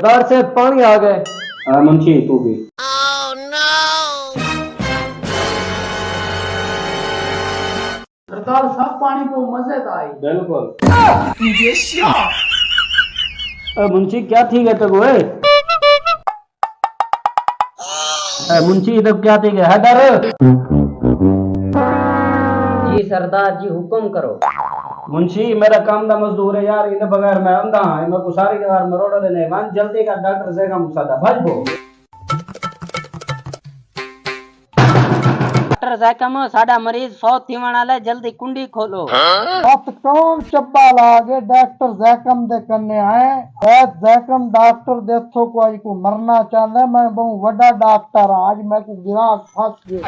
सरदार से पानी आ गए। मुंशी तू भी। सरदार साहब पानी को मजे आई। बिल्कुल। मुंशी क्या ठीक है तक मुंशी इधर क्या ठीक है डर। जी सरदार जी हुक्म करो। मुंशी मेरा काम दा मजदूर है यार, इन्हें बगैर मैं अंधा है, मैं कुसारी के बार मरोड़ा देने वन जल्दी का डॉक्टर से का मुसादा भजबो। डॉक्टर जैकम साडा मरीज फौत थीवण वाला जल्दी कुंडी खोलो। अब कौन चब्बा लागे डॉक्टर जैकम दे कन्ने आए। जैकम डॉक्टर देखो को आज को मरना चाहता मैं बहुत बड़ा डॉक्टर आज मैं को गिरा फंस गया।